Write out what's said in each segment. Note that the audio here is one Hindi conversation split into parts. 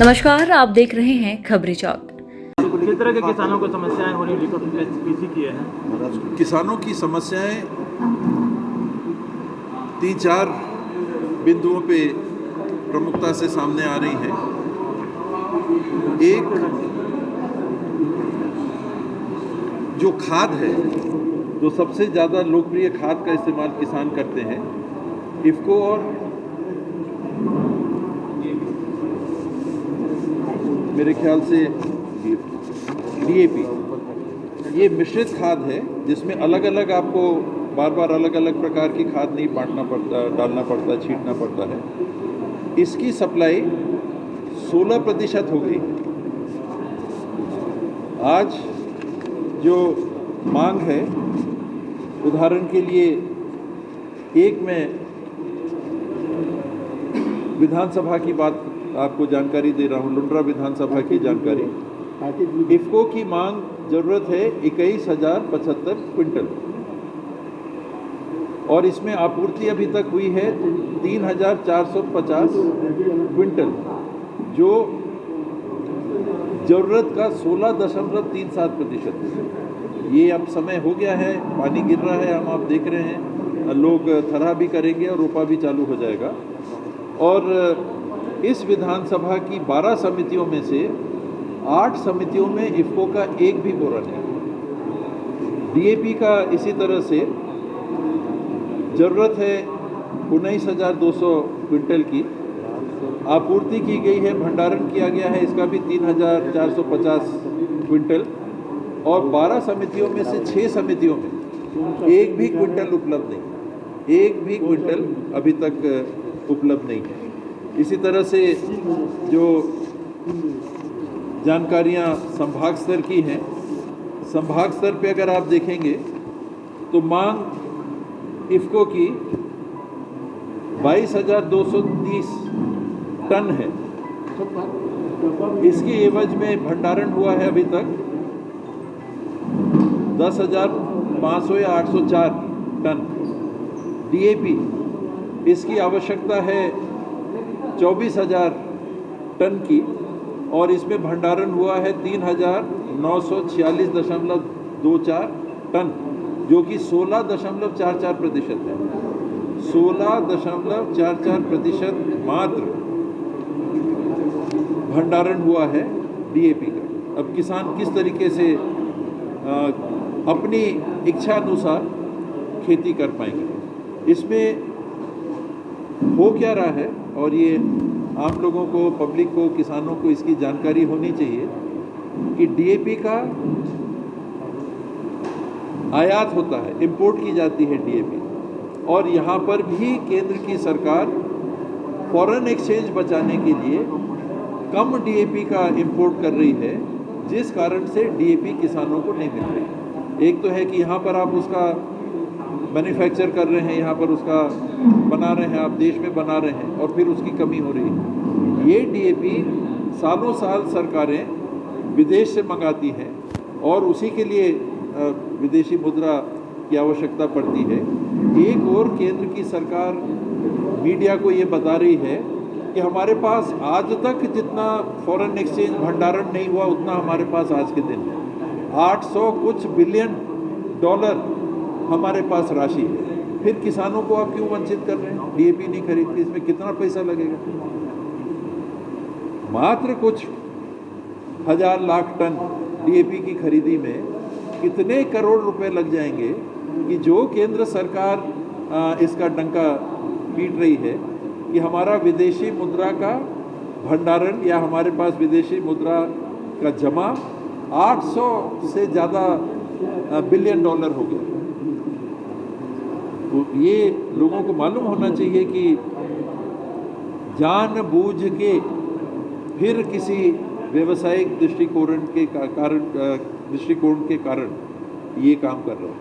नमस्कार, आप देख रहे हैं खबरी चौक। किस तरह के किसानों को समस्याएं हो रही है पीसी किए हैं? किसानों की समस्याएं 3-4 बिंदुओं पे प्रमुखता से सामने आ रही हैं। एक, जो खाद है, जो सबसे ज़्यादा लोकप्रिय खाद का इस्तेमाल किसान करते हैं, इफ़को और मेरे ख्याल से डीएपी, ये मिश्रित खाद है जिसमें अलग अलग आपको बार बार अलग अलग प्रकार की खाद नहीं डालना पड़ता, छींटना पड़ता है। इसकी सप्लाई 16% हो गई। आज जो मांग है, उदाहरण के लिए एक मैं विधानसभा की बात आपको जानकारी दे रहा हूँ, लुंड्रा विधानसभा की जानकारी। इफ़को की मांग ज़रूरत है 21,075 क्विंटल और इसमें आपूर्ति अभी तक हुई है 3,450 क्विंटल, जो ज़रूरत का 16.37% है। ये अब समय हो गया है, पानी गिर रहा है, हम आप देख रहे हैं, लोग थरहा भी करेंगे और रोपा भी चालू हो जाएगा। और इस विधानसभा की 12 समितियों में से 8 समितियों में इफ़को का एक भी बोरा नहीं। डीएपी का इसी तरह से ज़रूरत है 19,200 क्विंटल की, आपूर्ति की गई है, भंडारण किया गया है इसका भी 3,450 क्विंटल, और 12 समितियों में से 6 समितियों में एक भी क्विंटल उपलब्ध नहीं, एक भी क्विंटल अभी तक उपलब्ध नहीं है। इसी तरह से जो जानकारियां संभाग स्तर की हैं, संभाग स्तर पे अगर आप देखेंगे तो मांग इफ़को की 22,230 टन है। इसकी एवज में भंडारण हुआ है अभी तक 10,500 या 804 टन। डीएपी, इसकी आवश्यकता है 24,000 टन की और इसमें भंडारण हुआ है 3,946.24 टन, जो कि 16.44% है। 16.44% मात्र भंडारण हुआ है डीएपी का। अब किसान किस तरीके से अपनी इच्छा अनुसार खेती कर पाएंगे, इसमें हो क्या रहा है, और ये आम लोगों को, पब्लिक को, किसानों को इसकी जानकारी होनी चाहिए कि डीएपी का आयात होता है, इंपोर्ट की जाती है डीएपी, और यहाँ पर भी केंद्र की सरकार फॉरेन एक्सचेंज बचाने के लिए कम डीएपी का इंपोर्ट कर रही है, जिस कारण से डीएपी किसानों को नहीं मिल रही। एक तो है कि यहाँ पर आप उसका मैन्युफैक्चर कर रहे हैं, यहाँ पर उसका बना रहे हैं, आप देश में बना रहे हैं, और फिर उसकी कमी हो रही है। ये डीएपी सालों साल सरकारें विदेश से मंगाती हैं और उसी के लिए विदेशी मुद्रा की आवश्यकता पड़ती है। एक और केंद्र की सरकार मीडिया को ये बता रही है कि हमारे पास आज तक जितना फॉरेन एक्सचेंज भंडारण नहीं हुआ, उतना हमारे पास आज के दिन है। 800 कुछ बिलियन डॉलर हमारे पास राशि है। फिर किसानों को आप क्यों वंचित कर रहे हैं? डीएपी नहीं खरीद के इसमें कितना पैसा लगेगा? मात्र कुछ हजार लाख टन डीएपी की खरीदी में कितने करोड़ रुपए लग जाएंगे कि जो केंद्र सरकार इसका डंका पीट रही है कि हमारा विदेशी मुद्रा का भंडारण या हमारे पास विदेशी मुद्रा का जमा 800 से ज़्यादा बिलियन डॉलर हो गया। तो ये लोगों को मालूम होना चाहिए कि जानबूझ के फिर किसी व्यवसायिक दृष्टिकोण के कारण ये काम कर रहा है,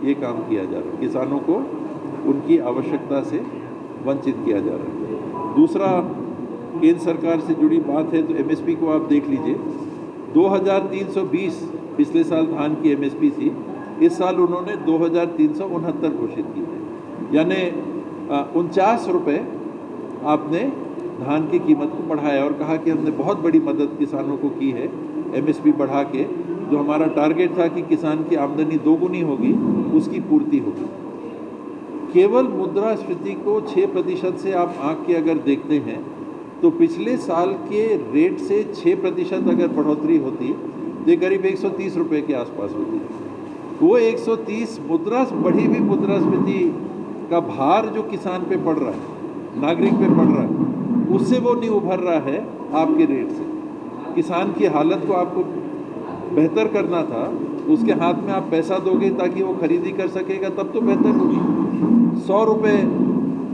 ये काम किया जा रहा है, किसानों को उनकी आवश्यकता से वंचित किया जा रहा है। दूसरा, केंद्र सरकार से जुड़ी बात है तो एमएसपी को आप देख लीजिए। 2,320 पिछले साल धान की एमएसपी थी, इस साल उन्होंने 2,369 घोषित की है, यानी 49 रुपये आपने धान की कीमत को बढ़ाया और कहा कि हमने बहुत बड़ी मदद किसानों को की है, एमएसपी बढ़ा के जो हमारा टारगेट था कि किसान की आमदनी दोगुनी होगी, उसकी पूर्ति होगी। केवल मुद्रास्फीति को 6% से आप आंक के अगर देखते हैं तो पिछले साल के रेट से 6% अगर बढ़ोतरी होती तो ये करीब 130 रुपये के आसपास होती। वो 130 बढ़ी हुई मुद्रास्फीति का भार जो किसान पे पड़ रहा है, नागरिक पे पड़ रहा है, उससे वो नहीं उभर रहा है आपके रेट से। किसान की हालत को आपको बेहतर करना था, उसके हाथ में आप पैसा दोगे ताकि वो खरीदी कर सकेगा, तब तो बेहतर होगी। 100 रुपये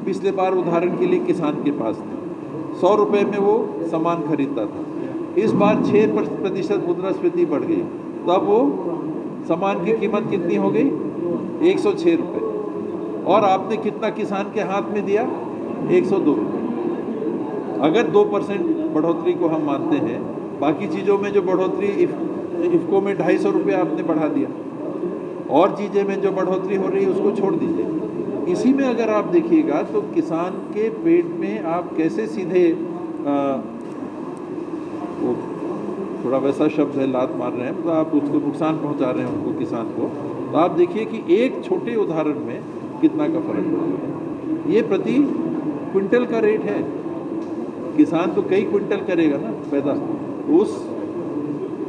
पिछले बार उदाहरण के लिए किसान के पास थे, 100 रुपये में वो सामान खरीदता था। इस बार 6% मुद्रास्फीति बढ़ गई, तब वो सामान की कीमत कितनी हो गई? 106 रुपये। और आपने कितना किसान के हाथ में दिया? 102 रुपये। अगर 2% बढ़ोतरी को हम मानते हैं, बाकी चीज़ों में जो बढ़ोतरी इफ़को में 250 रुपये आपने बढ़ा दिया, और चीज़ें में जो बढ़ोतरी हो रही है उसको छोड़ दीजिए। इसी में अगर आप देखिएगा तो किसान के पेट में आप कैसे सीधे वो थोड़ा वैसा शब्द है, लात मार रहे हैं, मतलब आप उसको नुकसान पहुंचा रहे हैं उनको, किसान को। तो आप देखिए कि एक छोटे उदाहरण में कितना का फर्क पड़ेगा। ये प्रति क्विंटल का रेट है, किसान तो कई क्विंटल करेगा ना पैदा, उस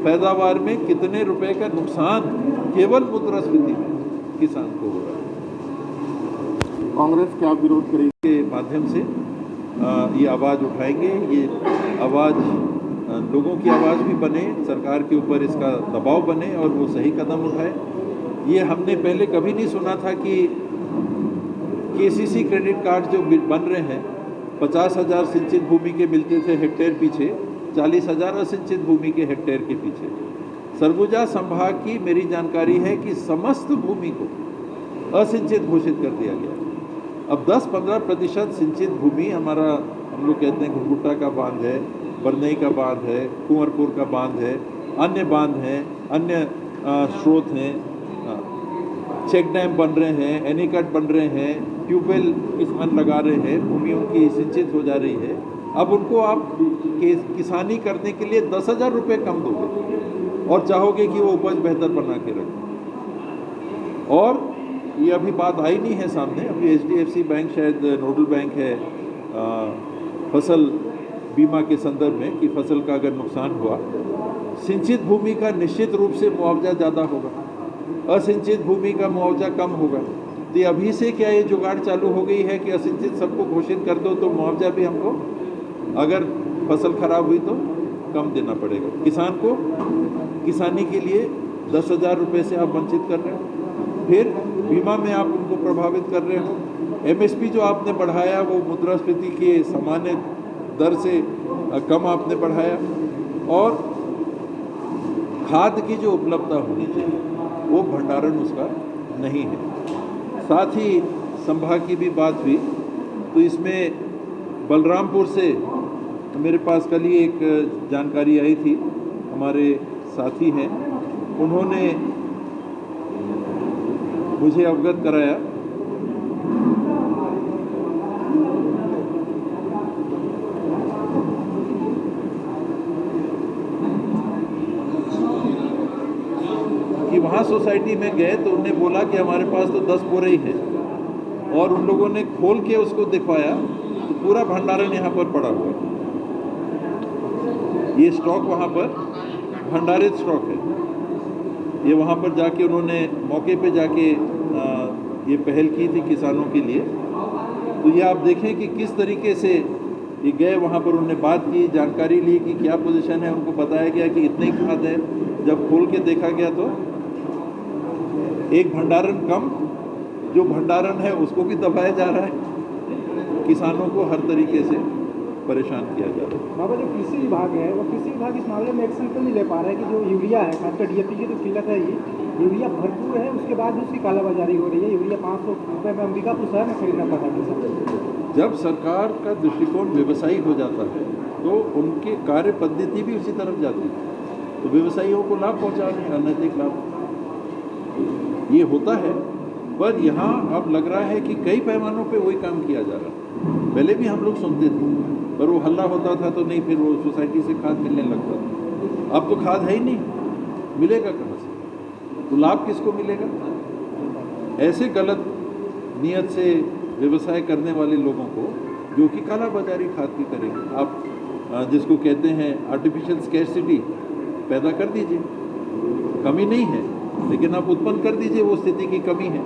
पैदावार में कितने रुपए का नुकसान केवल मुद्रास्फीति में किसान को हो रहा है। कांग्रेस क्या विरोध करेगी? के माध्यम से ये आवाज़ उठाएंगे, ये आवाज़ लोगों की आवाज़ भी बने, सरकार के ऊपर इसका दबाव बने और वो सही कदम उठाए। ये हमने पहले कभी नहीं सुना था कि केसीसी क्रेडिट कार्ड जो बन रहे हैं, 50,000 सिंचित भूमि के मिलते थे हेक्टेयर पीछे, 40,000 असिंचित भूमि के हेक्टेयर के पीछे। सरगुजा संभाग की मेरी जानकारी है कि समस्त भूमि को असिंचित घोषित कर दिया गया। अब 10-15% सिंचित भूमि हमारा, हम लोग कहते हैं घुरघुट्टा का बांध है, बरनई का बांध है, कुंवरपुर का बांध है, अन्य बांध हैं, अन्य स्रोत हैं, चेक डैम बन रहे हैं, एनीकट बन रहे हैं, ट्यूबवेल किसान लगा रहे हैं, भूमि उनकी सिंचित हो जा रही है। अब उनको आप किसानी करने के लिए 10,000 रुपये कम दोगे और चाहोगे कि वो उपज बेहतर बना के रखें। और ये अभी बात आई नहीं है सामने, अभी HDFC बैंक शायद नोडल बैंक है फसल बीमा के संदर्भ में कि फसल का अगर नुकसान हुआ, सिंचित भूमि का निश्चित रूप से मुआवजा ज़्यादा होगा, असिंचित भूमि का मुआवजा कम होगा। तो अभी से क्या ये जुगाड़ चालू हो गई है कि असिंचित सबको घोषित कर दो तो मुआवजा भी हमको अगर फसल खराब हुई तो कम देना पड़ेगा। किसान को किसानी के लिए 10,000 रुपये से आप वंचित कर रहे हो, फिर बीमा में आप उनको प्रभावित कर रहे हो। MSP जो आपने बढ़ाया वो मुद्रास्फीति के सामान्य दर से कम आपने बढ़ाया, और खाद की जो उपलब्धता होनी चाहिए वो भंडारण उसका नहीं है। साथ ही संभाग की भी बात हुई, तो इसमें बलरामपुर से मेरे पास कल ही एक जानकारी आई थी, हमारे साथी हैं, उन्होंने मुझे अवगत कराया कि वहाँ सोसाइटी में गए तो उन्होंने बोला कि हमारे पास तो 10 बोरे ही हैं, और उन लोगों ने खोल के उसको दिखवाया तो पूरा भंडारण यहाँ पर पड़ा हुआ है। ये स्टॉक वहाँ पर भंडारित स्टॉक है। ये वहाँ पर जाके उन्होंने मौके पे जाके ये पहल की थी किसानों के लिए। तो ये आप देखें कि किस तरीके से ये गए, वहाँ पर उन्होंने बात की, जानकारी ली कि क्या पोजीशन है, उनको बताया गया कि इतनी खाद है। जब खोल के देखा गया तो एक भंडारण कम, जो भंडारण है उसको भी दबाया जा रहा है, किसानों को हर तरीके से परेशान किया जा रहा है। बाबा, जो कृषि विभाग है वो कृषि विभाग इस मामले में एक्शन क्यों नहीं ले पा रहा है कि जो यूरिया है, खासकर DAP की तो किल्लत है ही, यूरिया भरपूर है, उसके बाद भी उसकी कालाबाजारी हो रही है। यूरिया 500 रुपये में अंबिकापुर शहर में खरीदना पड़ रहा है। जब सरकार का दृष्टिकोण व्यवसायी हो जाता है तो उनकी कार्य पद्धति भी उसी तरफ जाती है, तो व्यवसायियों को लाभ पहुँचा रहे हैं, अनैतिक लाभ ये होता है। पर यहाँ अब लग रहा है कि कई पैमानों पे वही काम किया जा रहा है। पहले भी हम लोग सुनते थे, पर वो हल्ला होता था तो नहीं, फिर वो सोसाइटी से खाद मिलने लगता था। अब तो खाद है ही नहीं, मिलेगा कहाँ से? तो लाभ किसको मिलेगा? ऐसे गलत नियत से व्यवसाय करने वाले लोगों को, जो कि काला बाजारी खाद की करेंगे, आप जिसको कहते हैं आर्टिफिशियल स्कैरसिटी पैदा कर दीजिए। कमी नहीं है, लेकिन आप उत्पन्न कर दीजिए वो स्थिति की कमी है,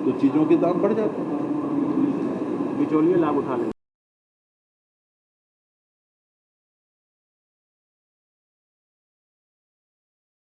तो चीज़ों के दाम बढ़ जाते हैं। बिचौलिए लाभ उठा लें।